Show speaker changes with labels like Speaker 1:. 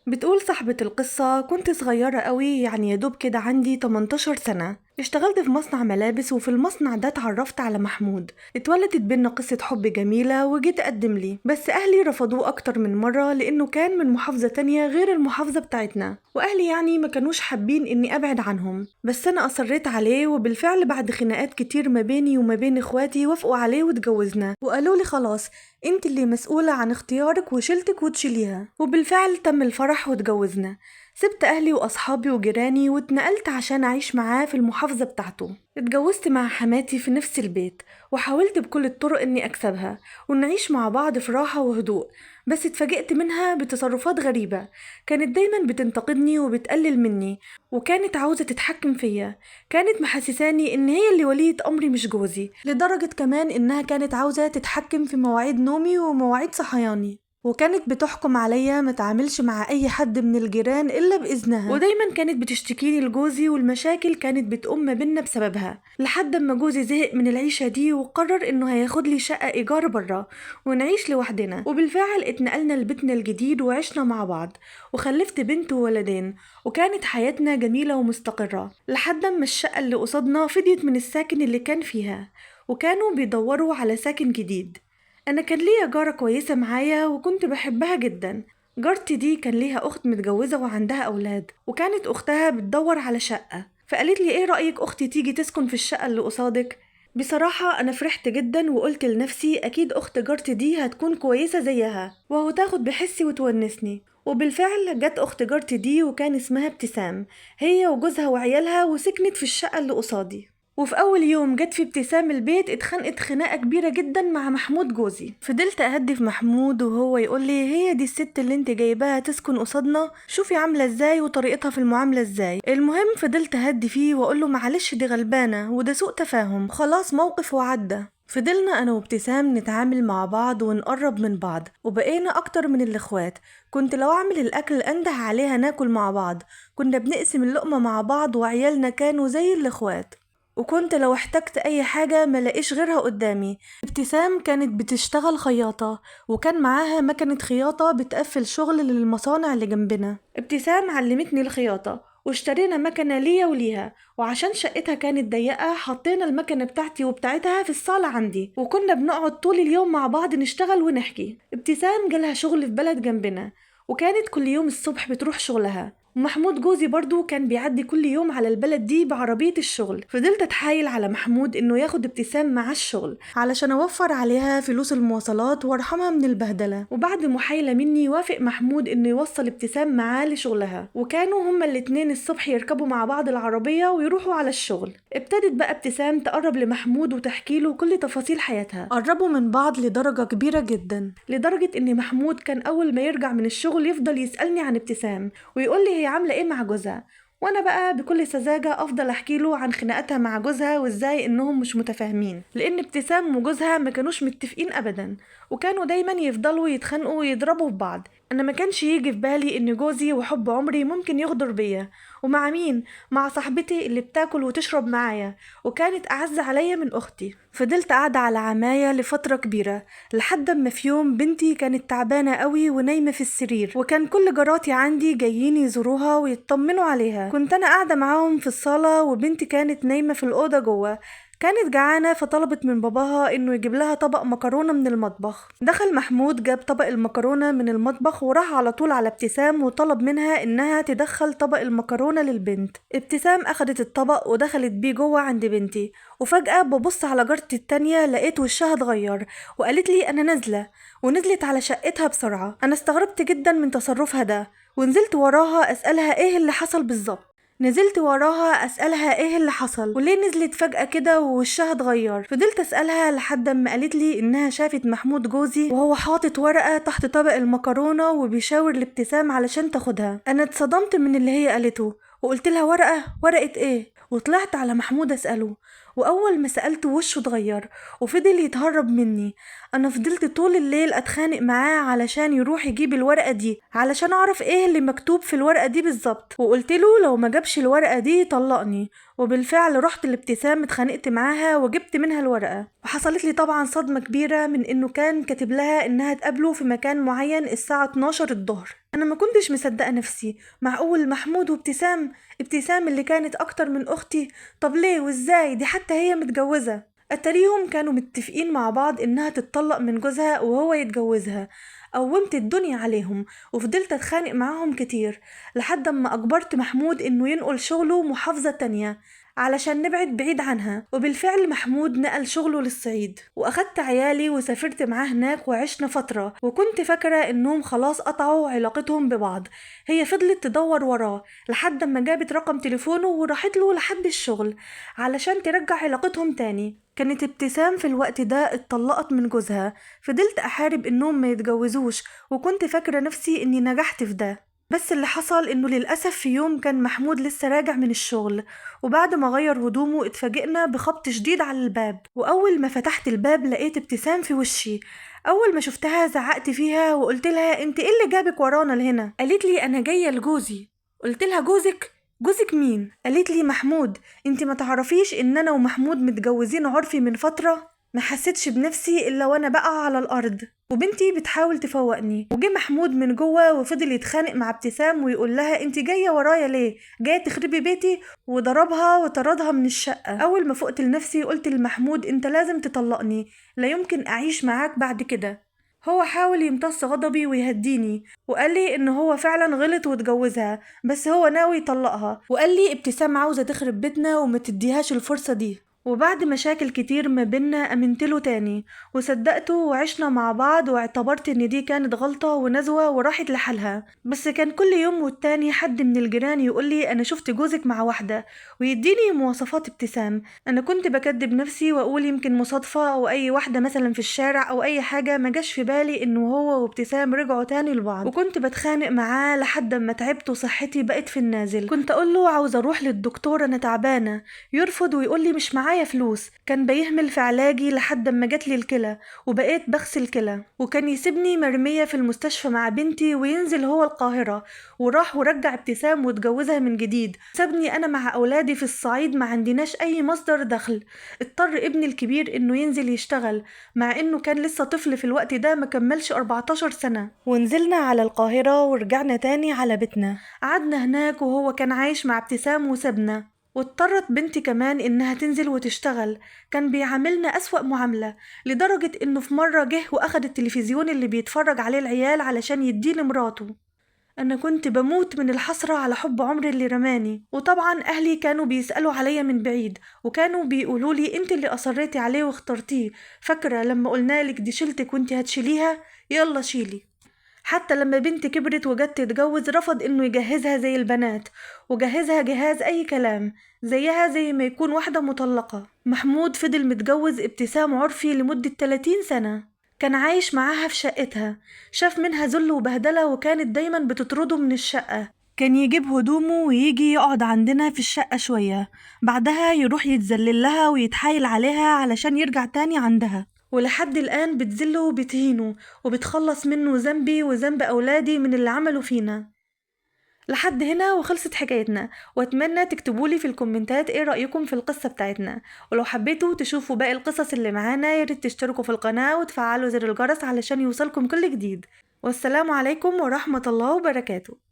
Speaker 1: بتقول صاحبة القصة: كنت صغيرة قوي، يعني يدوب كده عندي 18 سنة. اشتغلت في مصنع ملابس، وفي المصنع ده اتعرفت على محمود. اتولدت بينا قصة حب جميلة، وجيت اقدم لي، بس اهلي رفضوه اكتر من مرة لانه كان من محافظة تانية غير المحافظة بتاعتنا، واهلي يعني ما كانوش حابين اني ابعد عنهم. بس انا اصريت عليه، وبالفعل بعد خناقات كتير ما بيني وما بين اخواتي وافقوا عليه واتجوزنا، وقالوا لي خلاص انت اللي مسؤولة عن اختيارك وشيلتك وتشيليها. وبالفعل تم الفرح واتجوزنا. سبت أهلي وأصحابي وجيراني واتنقلت عشان أعيش معاه في المحافظة بتاعته. اتجوزت مع حماتي في نفس البيت، وحاولت بكل الطرق إني أكسبها ونعيش مع بعض في راحة وهدوء. بس اتفاجئت منها بتصرفات غريبة. كانت دايما بتنتقدني وبتقلل مني، وكانت عاوزة تتحكم فيا. كانت محسساني إن هي اللي ولية أمري مش جوزي، لدرجة كمان إنها كانت عاوزة تتحكم في مواعيد نومي ومواعيد صحياني. وكانت بتحكم عليا ما تعاملش مع اي حد من الجيران الا باذنها، ودايما كانت بتشتكيني لجوزي، والمشاكل كانت بتقوم ما بينا بسببها، لحد ما جوزي زهق من العيشه دي وقرر انه هياخد لي شقه ايجار بره ونعيش لوحدنا. وبالفعل اتنقلنا لبيتنا الجديد وعشنا مع بعض، وخلفت بنت وولدين، وكانت حياتنا جميله ومستقره لحد ما الشقه اللي قصادنا فضيت من الساكن اللي كان فيها، وكانوا بيدوروا على ساكن جديد. أنا كان ليا جارة كويسة معايا وكنت بحبها جدا. جارتي دي كان ليها أخت متجوزة وعندها أولاد، وكانت أختها بتدور على شقة، فقالت لي: إيه رأيك أختي تيجي تسكن في الشقة اللي قصادك؟ بصراحة أنا فرحت جدا وقلت لنفسي أكيد أخت جارتي دي هتكون كويسة زيها وهو تاخد بحسي وتونسني. وبالفعل جت أخت جارتي دي وكان اسمها ابتسام، هي وجوزها وعيالها، وسكنت في الشقة اللي قصادي. وفي أول يوم جت في ابتسام البيت اتخانقت خناقة كبيرة جدا مع محمود جوزي. فضلت أهدي في محمود وهو يقولي: هي دي الست اللي انت جايباها تسكن قصادنا؟ شوفي عاملة ازاي وطريقتها في المعاملة ازاي. المهم فضلت أهدي فيه وأقوله: معلش دي غلبانة وده سوء تفاهم، خلاص موقف وعدى. فضلنا أنا وابتسام نتعامل مع بعض ونقرب من بعض، وبقينا أكتر من الإخوات. كنت لو أعمل الأكل أنده عليها ناكل مع بعض، كنا بنقسم اللقمة مع بعض، وعيالنا كانوا زي الإخوات. وكنت لو احتجت اي حاجة ملاقيش غيرها قدامي. ابتسام كانت بتشتغل خياطة، وكان معاها مكنة خياطة بتقفل شغل للمصانع اللي جنبنا. ابتسام علمتني الخياطة، واشترينا مكنة ليا وليها، وعشان شقتها كانت ضيقة حطينا المكنة بتاعتي وبتاعتها في الصالة عندي، وكنا بنقعد طول اليوم مع بعض نشتغل ونحكي. ابتسام جالها شغل في بلد جنبنا، وكانت كل يوم الصبح بتروح شغلها. ومحمود جوزي برضو كان بيعدي كل يوم على البلد دي بعربية الشغل. فضلت اتحايل على محمود انه ياخد ابتسام مع الشغل علشان اوفر عليها فلوس المواصلات وارحمها من البهدلة. وبعد محايلة مني وافق محمود انه يوصل ابتسام معاه لشغلها، وكانوا هما الاتنين الصبح يركبوا مع بعض العربية ويروحوا على الشغل. ابتدت بقى ابتسام تقرب لمحمود وتحكي له كل تفاصيل حياتها. قربوا من بعض لدرجة كبيرة جدا، لدرجة ان محمود كان اول ما يرجع من الشغل يفضل يسألني عن ابتسام ويقول لي هي عاملة ايه مع جوزها، وانا بقى بكل سذاجة افضل احكي له عن خناقتها مع جوزها وازاي انهم مش متفاهمين، لان ابتسام وجوزها ما كانوش متفقين ابدا، وكانوا دايما يفضلوا يتخانقوا ويضربوا في بعض. انا ما كانش يجي في بالي ان جوزي وحب عمري ممكن يغدر بيا. ومع مين؟ مع صاحبتي اللي بتاكل وتشرب معايا، وكانت اعز عليا من اختي. فضلت قاعدة على عماية لفترة كبيرة، لحد ما في يوم بنتي كانت تعبانة قوي ونايمة في السرير، وكان كل جاراتي عندي جايين يزوروها ويطمنوا عليها. كنت انا قاعدة معاهم في الصالة، وبنتي كانت نايمة في الأوضة جوه. كانت جعانة فطلبت من باباها انه يجيب لها طبق مكرونة من المطبخ. دخل محمود جاب طبق المكرونة من المطبخ وراح على طول على ابتسام وطلب منها انها تدخل طبق المكرونة للبنت. ابتسام اخدت الطبق ودخلت بيه جوه عند بنتي، وفجأة ببص على جارتي التانية لقيت وشها اتغير، وقالت لي انا نازلة، ونزلت على شقتها بسرعة. انا استغربت جدا من تصرفها ده، ونزلت وراها اسألها ايه اللي حصل بالظبط. نزلت وراها أسألها ايه اللي حصل وليه نزلت فجأة كده ووشها اتغير. فضلت أسألها لحد ما قالت لي انها شافت محمود جوزي وهو حاطط ورقة تحت طبق المكرونة وبيشاور لابتسام علشان تاخدها. انا اتصدمت من اللي هي قالته، وقلت لها: ورقة ايه؟ وطلعت على محمود أسأله، وأول ما سألته وشه اتغير وفضل يتهرب مني. أنا فضلت طول الليل أتخانق معاه علشان يروح يجيب الورقة دي علشان أعرف إيه اللي مكتوب في الورقة دي بالظبط، وقلت له لو ما جابش الورقة دي يطلقني. وبالفعل رحت لابتسام اتخانقت معاها وجبت منها الورقة، وحصلت لي طبعا صدمة كبيرة من إنه كان كاتب لها إنها تقابله في مكان معين الساعة 12 الظهر. أنا ما كنتش مصدقة نفسي، معقول محمود وابتسام؟ ابتسام اللي كانت أكتر من أختي؟ طب ليه وإزاي؟ دي حتى هي متجوزة. أتاريهم كانوا متفقين مع بعض إنها تتطلق من جوزها وهو يتجوزها. قومت الدنيا عليهم وفضلت أتخانق معاهم كتير لحد ما أجبرت محمود إنه ينقل شغله محافظة تانية علشان نبعد بعيد عنها. وبالفعل محمود نقل شغله للصعيد، واخدت عيالي وسافرت معاه هناك وعشنا فترة، وكنت فاكرة انهم خلاص قطعوا علاقتهم ببعض. هي فضلت تدور وراه لحد ما جابت رقم تليفونه وراحت له لحد الشغل علشان ترجع علاقتهم تاني. كانت ابتسام في الوقت ده اتطلقت من جوزها. فضلت احارب انهم ما يتجوزوش، وكنت فاكرة نفسي اني نجحت في ده. بس اللي حصل انه للأسف في يوم كان محمود لسه راجع من الشغل، وبعد ما غير هدومه اتفاجئنا بخبط شديد على الباب. واول ما فتحت الباب لقيت ابتسام في وشي. اول ما شفتها زعقت فيها وقلت لها انت ايه اللي جابك ورانا لهنا؟ قالت لي انا جايه لجوزي. قلت لها جوزك؟ جوزك مين؟ قالت لي محمود. انت ما تعرفيش ان انا ومحمود متجوزين عرفي من فتره؟ ما حسيتش بنفسي الا وانا بقى على الارض وبنتي بتحاول تفوقني. وجه محمود من جوه وفضل يتخانق مع ابتسام ويقول لها انت جايه ورايا ليه؟ جايه تخربي بيتي؟ وضربها وطردها من الشقه. اول ما فقت لنفسي قلت لمحمود انت لازم تطلقني، لا يمكن اعيش معاك بعد كده. هو حاول يمتص غضبي ويهديني وقال لي ان هو فعلا غلط واتجوزها، بس هو ناوي يطلقها، وقال لي ابتسام عاوزه تخرب بيتنا وما تديهاش الفرصه دي. وبعد مشاكل كتير ما بينا امنتله تاني وصدقته وعشنا مع بعض، واعتبرت ان دي كانت غلطة ونزوة وراحت لحالها. بس كان كل يوم والتاني حد من الجيران يقولي انا شفت جوزك مع واحدة ويديني مواصفات ابتسام. انا كنت بكدب نفسي واقول يمكن مصادفة او اي واحدة مثلا في الشارع او اي حاجة، ما جاش في بالي انه هو وابتسام رجعوا تاني لبعض. وكنت بتخانق معاه لحد ما تعبت وصحتي بقت في النازل. كنت اقوله عاوز اروح للدكتور انا تعبانة، يرفض ويقولي مش معايا فلوس. كان بيهمل في علاجي لحد ما جاتلي الكلى وبقيت بغسل كلى، وكان يسيبني مرمية في المستشفى مع بنتي وينزل هو القاهرة، وراح ورجع ابتسام واتجوزها من جديد. سابني انا مع اولادي في الصعيد ما عندناش اي مصدر دخل. اضطر ابني الكبير انه ينزل يشتغل مع انه كان لسه طفل في الوقت ده ما كملش 14 سنة، ونزلنا على القاهرة ورجعنا تاني على بيتنا. قعدنا هناك وهو كان عايش مع ابتسام وسابنا. واضطرت بنتي كمان إنها تنزل وتشتغل. كان بيعاملنا أسوأ معاملة لدرجة إنه في مرة جه وأخد التلفزيون اللي بيتفرج عليه العيال علشان يديه لمراته. أنا كنت بموت من الحسرة على حب عمري اللي رماني. وطبعا أهلي كانوا بيسألوا عليا من بعيد وكانوا بيقولوا لي أنت اللي أصريتي عليه واخترتيه، فاكرة لما قلنالك دي شيلتك وأنت هتشيليها؟ يلا شيلي. حتى لما بنتي كبرت وجت تتجوز رفض انه يجهزها زي البنات، وجهزها جهاز اي كلام زيها زي ما يكون واحدة مطلقة. محمود فضل متجوز ابتسام عرفي لمدة 30 سنة، كان عايش معاها في شقتها، شاف منها ذل وبهدلة وكانت دايما بتطرده من الشقة. كان يجيب هدومه ويجي يقعد عندنا في الشقة شوية، بعدها يروح يتذلل لها ويتحايل عليها علشان يرجع تاني عندها. ولحد الآن بتذله وبتهينه وبتخلص منه ذنبي وذنب أولادي من اللي عملوا فينا. لحد هنا وخلصت حكايتنا، واتمنى تكتبولي في الكومنتات ايه رأيكم في القصة بتاعتنا. ولو حبيتوا تشوفوا باقي القصص اللي معانا ياريت تشتركوا في القناة وتفعلوا زر الجرس علشان يوصلكم كل جديد. والسلام عليكم ورحمة الله وبركاته.